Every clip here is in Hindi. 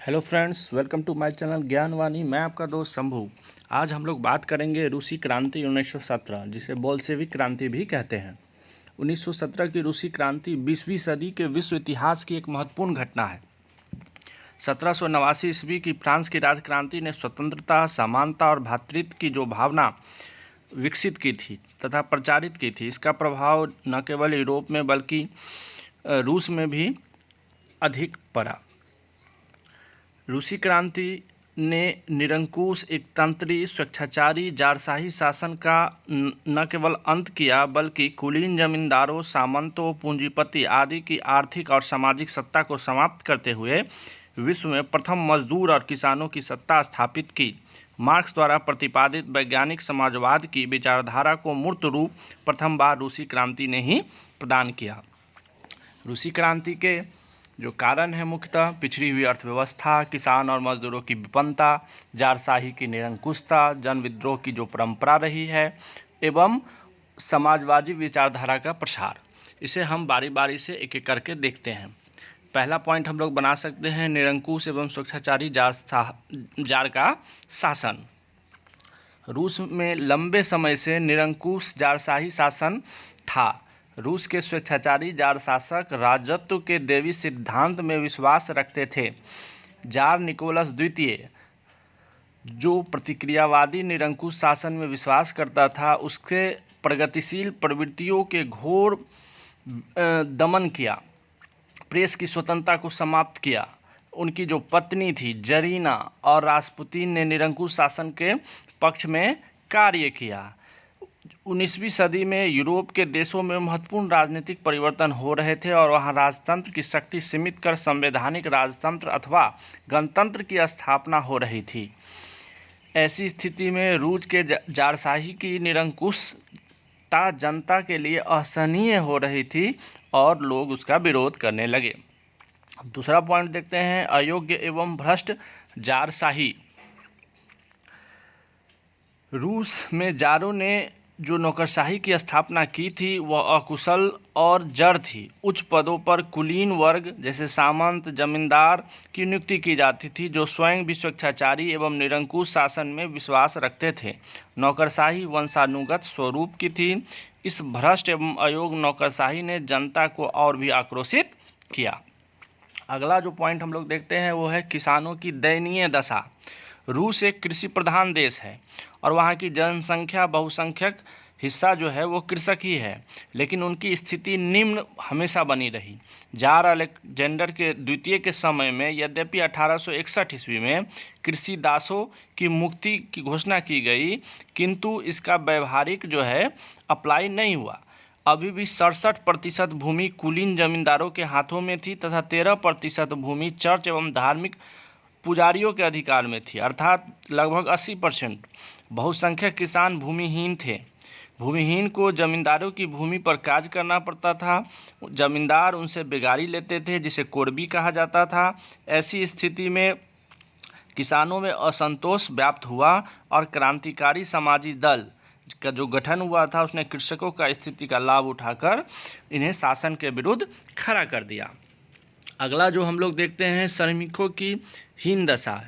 Hello friends, welcome to my channel Gyanvani. मैं आपका दोस्त शंभू। आज हम लोग बात करेंगे रूसी क्रांति 1917, जिसे बोल्शेविक क्रांति भी कहते हैं। 1917 की रूसी क्रांति 20वीं सदी के विश्व इतिहास की एक महत्वपूर्ण घटना है। 1789 ईस्वी की फ्रांस की राजक्रांति ने स्वतंत्रता, समानता और भ्रातृत्व की जो भावना विकसित की थी तथा प्रचारित की थी, इसका प्रभाव न केवल यूरोप में बल्कि रूस में भी अधिक पड़ा। रूसी क्रांति ने निरंकुश, एकतंत्री, स्वेच्छाचारी, जारशाही शासन का न केवल अंत किया बल्कि कुलीन जमींदारों, सामंतों, पूंजीपति आदि की आर्थिक और सामाजिक सत्ता को समाप्त करते हुए विश्व में प्रथम मजदूर और किसानों की सत्ता स्थापित की। मार्क्स द्वारा प्रतिपादित वैज्ञानिक समाजवाद की विचारधारा को मूर्त रूप प्रथम बार रूसी क्रांति ने ही प्रदान किया। रूसी क्रांति के जो कारण है मुख्यतः पिछड़ी हुई अर्थव्यवस्था, किसान और मजदूरों की विपन्नता, जारशाही की निरंकुशता, जन विद्रोह की जो परंपरा रही है एवं समाजवादी विचारधारा का प्रसार। इसे हम बारी बारी से एक एक करके देखते हैं। पहला पॉइंट हम लोग बना सकते हैं निरंकुश एवं स्वेच्छाचारी जार का शासन। रूस में लंबे समय से निरंकुश जारशाही शासन था। रूस के स्वेच्छाचारी जार शासक राजत्व के दैवी सिद्धांत में विश्वास रखते थे। जार निकोलस द्वितीय जो प्रतिक्रियावादी निरंकुश शासन में विश्वास करता था, उसके प्रगतिशील प्रवृत्तियों के घोर दमन किया, प्रेस की स्वतंत्रता को समाप्त किया। उनकी जो पत्नी थी जरीना और रास्पुतीन ने निरंकुश शासन के पक्ष में कार्य किया। 19वीं सदी में यूरोप के देशों में महत्वपूर्ण राजनीतिक परिवर्तन हो रहे थे और वहां राजतंत्र की शक्ति सीमित कर संवैधानिक राजतंत्र अथवा गणतंत्र की स्थापना हो रही थी। ऐसी स्थिति में रूस के जारशाही की निरंकुशता जनता के लिए असहनीय हो रही थी और लोग उसका विरोध करने लगे। दूसरा पॉइंट देखते हैं अयोग्य एवं भ्रष्ट जारशाही। रूस में जारों ने जो नौकरशाही की स्थापना की थी वह अकुशल और जड़ थी। उच्च पदों पर कुलीन वर्ग जैसे सामंत, जमींदार की नियुक्ति की जाती थी, जो स्वयं भी स्वेच्छाचारी एवं निरंकुश शासन में विश्वास रखते थे। नौकरशाही वंशानुगत स्वरूप की थी। इस भ्रष्ट एवं अयोग्य नौकरशाही ने जनता को और भी आक्रोशित किया। अगला जो पॉइंट हम लोग देखते हैं वो है किसानों की दयनीय दशा। रूस एक कृषि प्रधान देश है और वहाँ की जनसंख्या बहुसंख्यक हिस्सा जो है वो कृषक ही है, लेकिन उनकी स्थिति निम्न हमेशा बनी रही। जार अलेक्जेंडर के द्वितीय के समय में यद्यपि 1861 ईस्वी में कृषि दासों की मुक्ति की घोषणा की गई, किंतु इसका व्यवहारिक जो है अप्लाई नहीं हुआ। अभी भी 67% भूमि कुलीन जमींदारों के हाथों में थी तथा 13% भूमि चर्च एवं धार्मिक पुजारियों के अधिकार में थी, अर्थात लगभग 80%। बहुसंख्यक किसान भूमिहीन थे। भूमिहीन को जमींदारों की भूमि पर कार्य करना पड़ता था। जमींदार उनसे बेगारी लेते थे, जिसे कोरबी कहा जाता था। ऐसी स्थिति में किसानों में असंतोष व्याप्त हुआ और क्रांतिकारी समाजी दल का जो गठन हुआ था उसने कृषकों का स्थिति का लाभ उठाकर इन्हें शासन के विरुद्ध खड़ा कर दिया। अगला जो हम लोग देखते हैं श्रमिकों की हीन दशा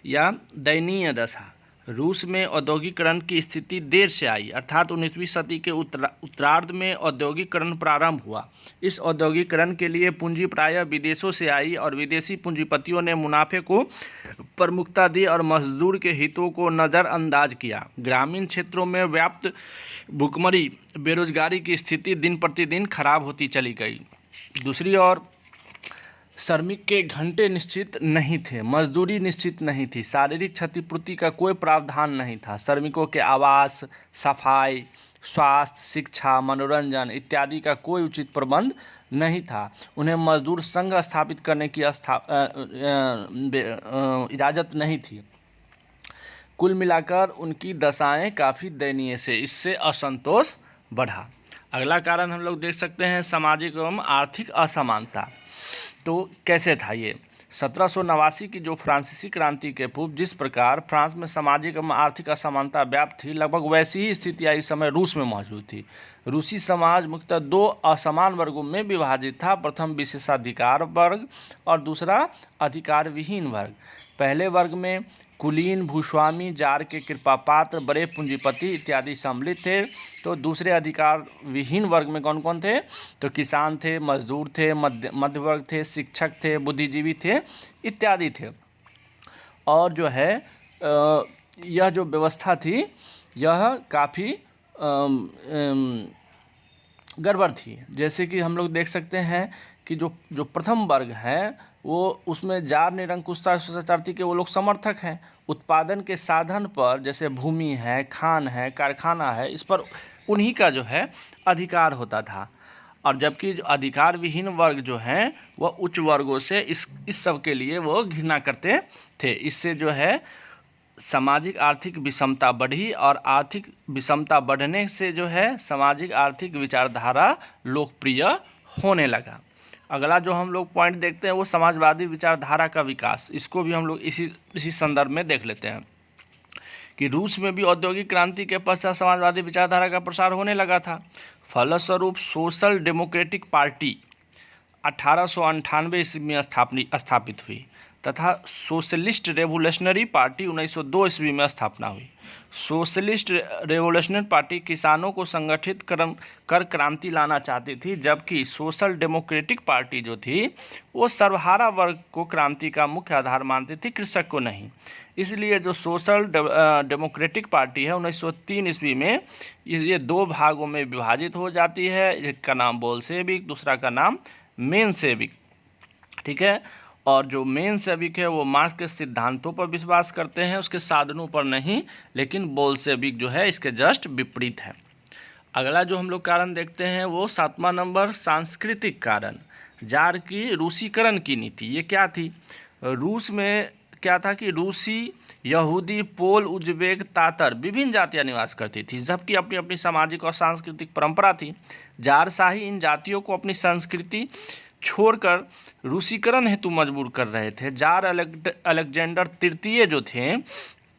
या दयनीय दशा। रूस में औद्योगिकरण की स्थिति देर से आई, अर्थात 19वीं सदी के उत्तरार्ध में औद्योगिकरण प्रारंभ हुआ। इस औद्योगिकरण के लिए पूंजी प्रायः विदेशों से आई और विदेशी पूंजीपतियों ने मुनाफे को प्रमुखता दी और मजदूर के हितों को नज़रअंदाज किया। ग्रामीण क्षेत्रों में व्याप्त भुखमरी, बेरोजगारी की स्थिति दिन प्रतिदिन खराब होती चली गई। दूसरी ओर श्रमिक के घंटे निश्चित नहीं थे, मजदूरी निश्चित नहीं थी, शारीरिक क्षतिपूर्ति का कोई प्रावधान नहीं था। श्रमिकों के आवास, सफाई, स्वास्थ्य, शिक्षा, मनोरंजन इत्यादि का कोई उचित प्रबंध नहीं था। उन्हें मजदूर संघ स्थापित करने की इजाज़त नहीं थी। कुल मिलाकर उनकी दशाएं काफ़ी दयनीय से, इससे असंतोष बढ़ा। अगला कारण हम लोग देख सकते हैं सामाजिक एवं आर्थिक असमानता। तो कैसे था ये? 1789 की जो फ्रांसीसी क्रांति के पूर्व जिस प्रकार फ्रांस में सामाजिक एवं आर्थिक असमानता व्याप्त थी, लगभग वैसी ही स्थितियाँ इस समय रूस में मौजूद थी। रूसी समाज मुख्यतः दो असमान वर्गों में विभाजित था। प्रथम विशेषाधिकार वर्ग और दूसरा अधिकार विहीन वर्ग। पहले वर्ग में कुलीन, भूस्वामी, जार के कृपा पात्र, बड़े पूंजीपति इत्यादि सम्मिलित थे। तो दूसरे अधिकार विहीन वर्ग में कौन कौन थे? तो किसान थे, मजदूर थे, मध्य वर्ग थे, शिक्षक थे, बुद्धिजीवी थे इत्यादि थे। और जो है यह जो व्यवस्था थी यह काफ़ी गड़बड़ थी। जैसे कि हम लोग देख सकते हैं कि जो प्रथम वर्ग है वो उसमें जार निरंकुशता चर्चा के वो लोग समर्थक हैं। उत्पादन के साधन पर जैसे भूमि है, खान है, कारखाना है, इस पर उन्हीं का जो है अधिकार होता था। और जबकि जो अधिकार विहीन वर्ग जो हैं वह उच्च वर्गों से इस सब के लिए वो घृणा करते थे। इससे जो है सामाजिक आर्थिक विषमता बढ़ी और आर्थिक विषमता बढ़ने से जो है सामाजिक आर्थिक विचारधारा लोकप्रिय होने लगा। अगला जो हम लोग पॉइंट देखते हैं वो समाजवादी विचारधारा का विकास। इसको भी हम लोग इसी संदर्भ में देख लेते हैं कि रूस में भी औद्योगिक क्रांति के पश्चात समाजवादी विचारधारा का प्रसार होने लगा था। फलस्वरूप सोशल डेमोक्रेटिक पार्टी 1898 ईस्वी में स्थापित हुई तथा सोशलिस्ट रेवोल्यूशनरी पार्टी 1902 ईस्वी में स्थापना हुई। सोशलिस्ट रेवोल्यूशनरी पार्टी किसानों को संगठित कर क्रांति लाना चाहती थी, जबकि सोशल डेमोक्रेटिक पार्टी जो थी वो सर्वहारा वर्ग को क्रांति का मुख्य आधार मानती थी, कृषक को नहीं। इसलिए जो सोशल डेमोक्रेटिक पार्टी है 1903 ईस्वी में ये दो भागों में विभाजित हो जाती है। एक का नाम बोल्शेविक, दूसरा का नाम मेनशेविक। ठीक है। और जो मेनशेविक है वो मार्क्स के सिद्धांतों पर विश्वास करते हैं, उसके साधनों पर नहीं। लेकिन बोल्शेविक जो है इसके जस्ट विपरीत है। अगला जो हम लोग कारण देखते हैं वो 7वां नंबर सांस्कृतिक कारण। जार की रूसीकरण की नीति। ये क्या थी? रूस में क्या था कि रूसी, यहूदी, पोल, उज्बेक, तातर विभिन्न जातियां निवास करती थी, जबकि अपनी अपनी सामाजिक और सांस्कृतिक परंपरा थी। जारशाही इन जातियों को अपनी संस्कृति छोड़कर रूसीकरण हेतु मजबूर कर रहे थे। जार अलेक्जेंडर तृतीय जो थे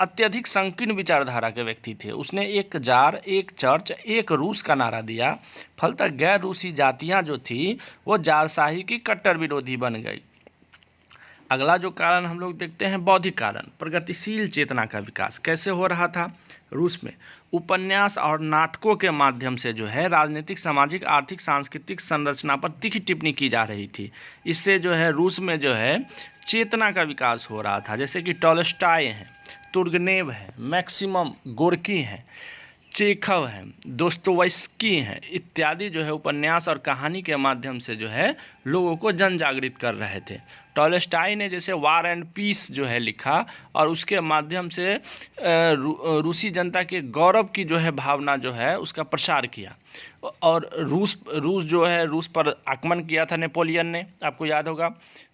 अत्यधिक संकीर्ण विचारधारा के व्यक्ति थे। उसने एक जार, एक चर्च, एक रूस का नारा दिया। फलतः गैर रूसी जातियां जो थी वो जारशाही की कट्टर विरोधी बन गई। अगला जो कारण हम लोग देखते हैं बौद्धिक कारण। प्रगतिशील चेतना का विकास कैसे हो रहा था रूस में? उपन्यास और नाटकों के माध्यम से जो है राजनीतिक, सामाजिक, आर्थिक, सांस्कृतिक संरचना पर तीखी टिप्पणी की जा रही थी। इससे जो है रूस में जो है चेतना का विकास हो रहा था। जैसे कि टॉलस्टॉय हैं, तुर्गनेव है, मैक्सिमम गोर्की हैं, चेखव हैं, दोस्तोयस्की हैं इत्यादि जो है उपन्यास और कहानी के माध्यम से जो है लोगों को जन जागृत कर रहे थे। टॉलस्टॉय ने जैसे वार एंड पीस जो है लिखा और उसके माध्यम से रूसी जनता के गौरव की जो है भावना जो है उसका प्रसार किया। और रूस जो है रूस पर आक्रमण किया था नेपोलियन ने, आपको याद होगा।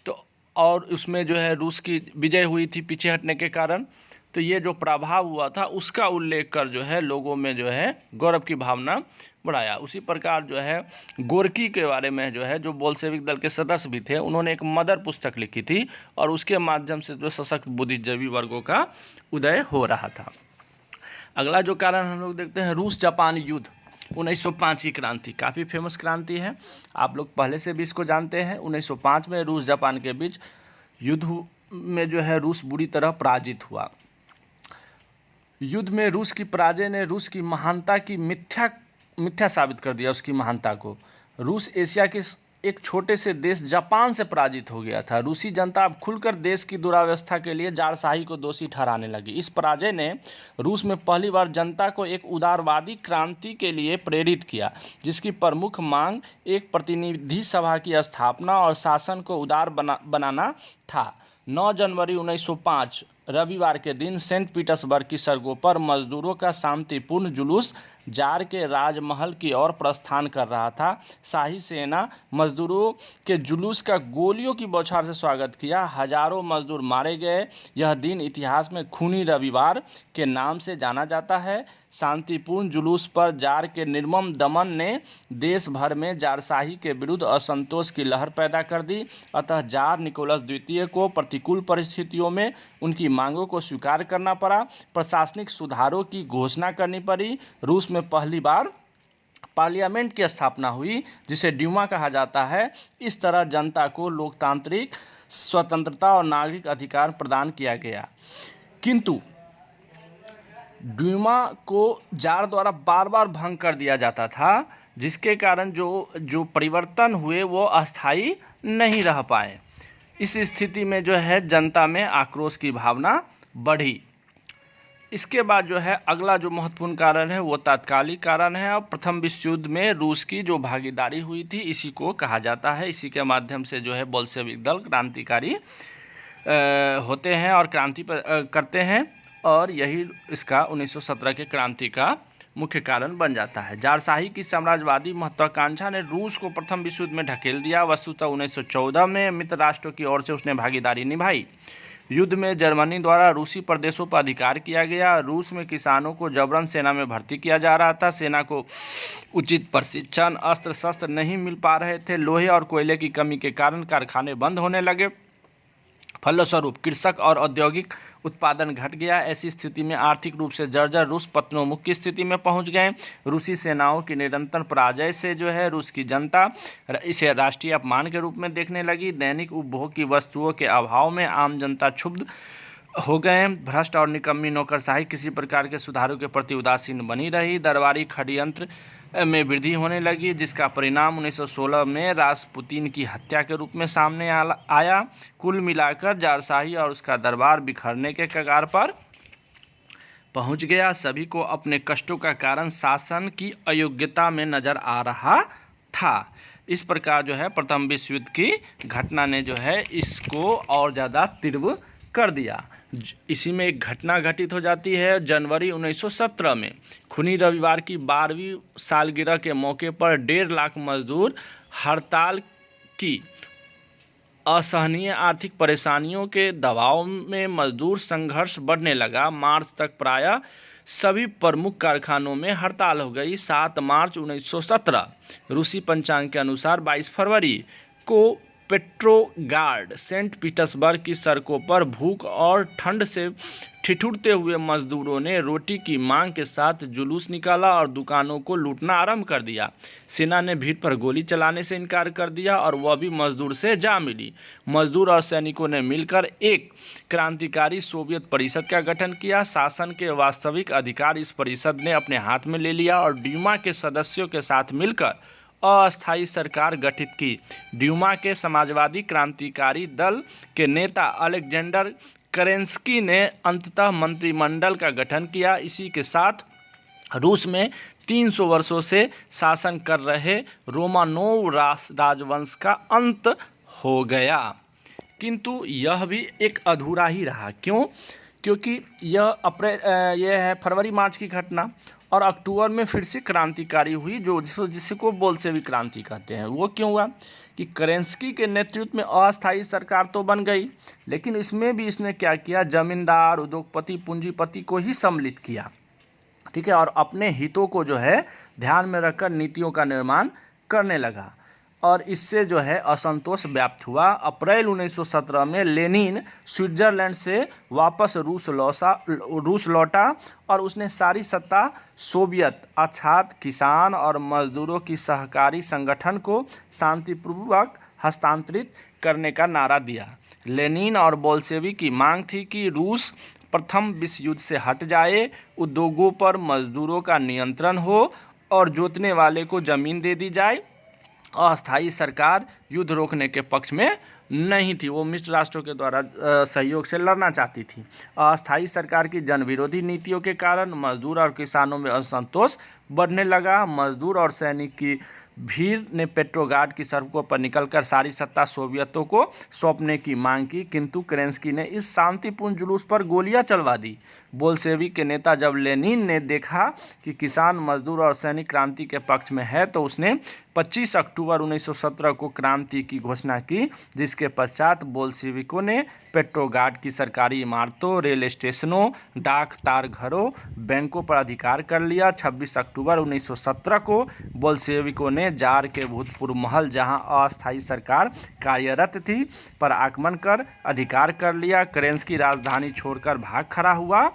तो और उसमें जो है रूस की विजय हुई थी पीछे हटने के कारण। तो ये जो प्रभाव हुआ था उसका उल्लेख कर जो है लोगों में जो है गौरव की भावना बढ़ाया। उसी प्रकार जो है गोर्की के बारे में जो है जो बोल्शेविक दल के सदस्य भी थे उन्होंने एक मदर पुस्तक लिखी थी और उसके माध्यम से जो सशक्त बुद्धिजीवी वर्गों का उदय हो रहा था। अगला जो कारण हम लोग देखते हैं रूस जापान युद्ध 1905 की क्रांति। काफ़ी फेमस क्रांति है, आप लोग पहले से भी इसको जानते हैं। 1905 में रूस जापान के बीच युद्ध में जो है रूस बुरी तरह पराजित हुआ। युद्ध में रूस की पराजय ने रूस की महानता की मिथ्या साबित कर दिया उसकी महानता को। रूस एशिया के एक छोटे से देश जापान से पराजित हो गया था। रूसी जनता अब खुलकर देश की दुरावस्था के लिए जारशाही को दोषी ठहराने लगी। इस पराजय ने रूस में पहली बार जनता को एक उदारवादी क्रांति के लिए प्रेरित किया, जिसकी प्रमुख मांग एक प्रतिनिधि सभा की स्थापना और शासन को उदार बनाना था। 9 जनवरी 1905 रविवार के दिन सेंट पीटर्सबर्ग की सड़कों पर मजदूरों का शांतिपूर्ण जुलूस जार के राजमहल की ओर प्रस्थान कर रहा था। शाही सेना मजदूरों के जुलूस का गोलियों की बौछार से स्वागत किया। हजारों मजदूर मारे गए। यह दिन इतिहास में खूनी रविवार के नाम से जाना जाता है। शांतिपूर्ण जुलूस पर जार के निर्मम दमन ने देश भर में जारशाही के विरुद्ध असंतोष की लहर पैदा कर दी। अतः जार निकोलस द्वितीय को प्रतिकूल परिस्थितियों में उनकी मांगों को स्वीकार करना पड़ा। प्रशासनिक सुधारों की घोषणा करनी पड़ी। रूस में पहली बार पार्लियामेंट की स्थापना हुई, जिसे ड्यूमा कहा जाता है। इस तरह जनता को लोकतांत्रिक स्वतंत्रता और नागरिक अधिकार प्रदान किया गया। किंतु ड्यूमा को जार द्वारा बार बार भंग कर दिया जाता था, जिसके कारण जो परिवर्तन हुए वो अस्थायी नहीं रह पाए। इस स्थिति में जो है जनता में आक्रोश की भावना बढ़ी। इसके बाद जो है अगला जो महत्वपूर्ण कारण है वो तात्कालिक कारण है। और प्रथम विश्व युद्ध में रूस की जो भागीदारी हुई थी, इसी को कहा जाता है। इसी के माध्यम से जो है बोल्शेविक दल क्रांतिकारी होते हैं और क्रांति करते हैं, और यही इसका 1917 के क्रांति का मुख्य कारण बन जाता है। जारशाही की साम्राज्यवादी महत्वाकांक्षा ने रूस को प्रथम विश्व युद्ध में ढकेल दिया। वस्तुतः 1914 में मित्र राष्ट्रों की ओर से उसने भागीदारी निभाई। युद्ध में जर्मनी द्वारा रूसी प्रदेशों पर अधिकार किया गया। रूस में किसानों को जबरन सेना में भर्ती किया जा रहा था। सेना को उचित प्रशिक्षण, अस्त्र शस्त्र नहीं मिल पा रहे थे। लोहे और कोयले की कमी के कारण कारखाने बंद होने लगे। फलस्वरूप कृषक और औद्योगिक उत्पादन घट गया। ऐसी स्थिति में आर्थिक रूप से जर्जर रूस पतनोन्मुख की स्थिति में पहुंच गए। रूसी सेनाओं की निरंतर पराजय से जो है रूस की जनता इसे राष्ट्रीय अपमान के रूप में देखने लगी। दैनिक उपभोग की वस्तुओं के अभाव में आम जनता क्षुब्ध हो गए। भ्रष्ट और निकम्मी नौकरशाही किसी प्रकार के सुधारों के प्रति उदासीन बनी रही। दरबारी षड्यंत्र में वृद्धि होने लगी, जिसका परिणाम 1916 में रासपुतीन की हत्या के रूप में सामने आया। कुल मिलाकर जारशाही और उसका दरबार बिखरने के कगार पर पहुंच गया। सभी को अपने कष्टों का कारण शासन की अयोग्यता में नजर आ रहा था। इस प्रकार जो है प्रथम विश्व युद्ध की घटना ने जो है इसको और ज़्यादा तीव्र कर दिया। इसी में एक घटना घटित हो जाती है। जनवरी 1917 में खूनी रविवार की 12वीं सालगिरह के मौके पर 1.5 लाख मजदूर हड़ताल की। असहनीय आर्थिक परेशानियों के दबाव में मजदूर संघर्ष बढ़ने लगा। मार्च तक प्रायः सभी प्रमुख कारखानों में हड़ताल हो गई। 7 मार्च 1917 रूसी पंचांग के अनुसार 22 फरवरी को पेट्रोगार्ड सेंट पीटर्सबर्ग की सड़कों पर भूख और ठंड से ठिठुरते हुए मजदूरों ने रोटी की मांग के साथ जुलूस निकाला और दुकानों को लूटना आरंभ कर दिया। सेना ने भीड़ पर गोली चलाने से इनकार कर दिया और वह भी मजदूर से जा मिली। मजदूर और सैनिकों ने मिलकर एक क्रांतिकारी सोवियत परिषद का गठन किया। शासन के वास्तविक अधिकार इस परिषद ने अपने हाथ में ले लिया और ड्यूमा के सदस्यों के साथ मिलकर अस्थायी सरकार गठित की। ड्यूमा के समाजवादी क्रांतिकारी दल के नेता अलेक्जेंडर केरेंस्की ने अंततः मंत्रिमंडल का गठन किया। इसी के साथ रूस में 300 वर्षों से शासन कर रहे रोमानोव राजवंश का अंत हो गया। किंतु यह भी एक अधूरा ही रहा। क्यों? क्योंकि यह है फरवरी मार्च की घटना, और अक्टूबर में फिर से क्रांतिकारी हुई जिसको बोल्शेविक क्रांति कहते हैं। वो क्यों हुआ कि केरेंस्की के नेतृत्व में अस्थायी सरकार तो बन गई, लेकिन इसमें भी इसने क्या किया, जमींदार, उद्योगपति, पूंजीपति को ही सम्मिलित किया। ठीक है, और अपने हितों को जो है ध्यान में रखकर नीतियों का निर्माण करने लगा, और इससे जो है असंतोष व्याप्त हुआ। अप्रैल 1917 में लेनिन स्विट्जरलैंड से वापस रूस लौटा और उसने सारी सत्ता सोवियत अर्थात किसान और मजदूरों की सहकारी संगठन को शांतिपूर्वक हस्तांतरित करने का नारा दिया। लेनिन और बोल्शेविक की मांग थी कि रूस प्रथम विश्व युद्ध से हट जाए, उद्योगों पर मजदूरों का नियंत्रण हो और जोतने वाले को जमीन दे दी जाए। अस्थायी सरकार युद्ध रोकने के पक्ष में नहीं थी, वो मित्र राष्ट्रों के द्वारा सहयोग से लड़ना चाहती थी। अस्थायी सरकार की जनविरोधी नीतियों के कारण मजदूर और किसानों में असंतोष बढ़ने लगा। मजदूर और सैनिक की भीड़ ने पेट्रोग्राड की सड़कों पर निकलकर सारी सत्ता सोवियतों को सौंपने की मांग की, किंतु केरेंस्की ने इस शांतिपूर्ण जुलूस पर गोलियां चलवा दी। बोल्शेविक के नेता जब लेनिन ने देखा कि किसान, मजदूर और सैनिक क्रांति के पक्ष में है, तो उसने 25 अक्टूबर 1917 को क्रांति की घोषणा की, जिसके पश्चात बोल्शेविकों ने पेट्रोग्राड की सरकारी इमारतों, रेल स्टेशनों, डाक तार घरों, बैंकों पर अधिकार कर लिया। 26 अक्टूबर 1917 को बोल्शेविकों ने जार के भूतपूर्व महल, जहां अस्थायी सरकार कार्यरत थी, पर आक्रमण कर अधिकार कर लिया। केरेंस्की राजधानी छोड़कर भाग खड़ा हुआ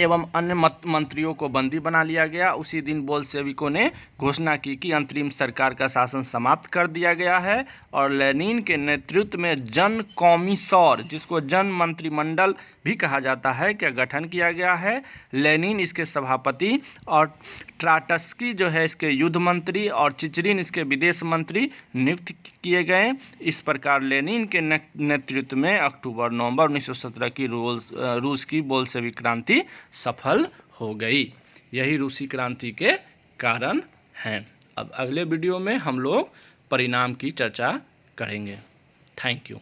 एवं अन्य मंत्रियों को बंदी बना लिया गया। उसी दिन बोल्शेविकों ने घोषणा की कि अंतरिम सरकार का शासन समाप्त कर दिया गया है और लेनिन के नेतृत्व में जन कॉमिसर, जिसको जन मंत्रिमंडल भी कहा जाता है, का गठन किया गया है। लेनिन इसके सभापति और ट्राटस्की जो है इसके युद्ध मंत्री और चिचरिन इसके विदेश मंत्री नियुक्त किए गए। इस प्रकार लेनिन के नेतृत्व में अक्टूबर-नवंबर 1917 की रूस की बोल्शेविक क्रांति सफल हो गई। यही रूसी क्रांति के कारण हैं। अब अगले वीडियो में हम लोग परिणाम की चर्चा करेंगे। Thank you.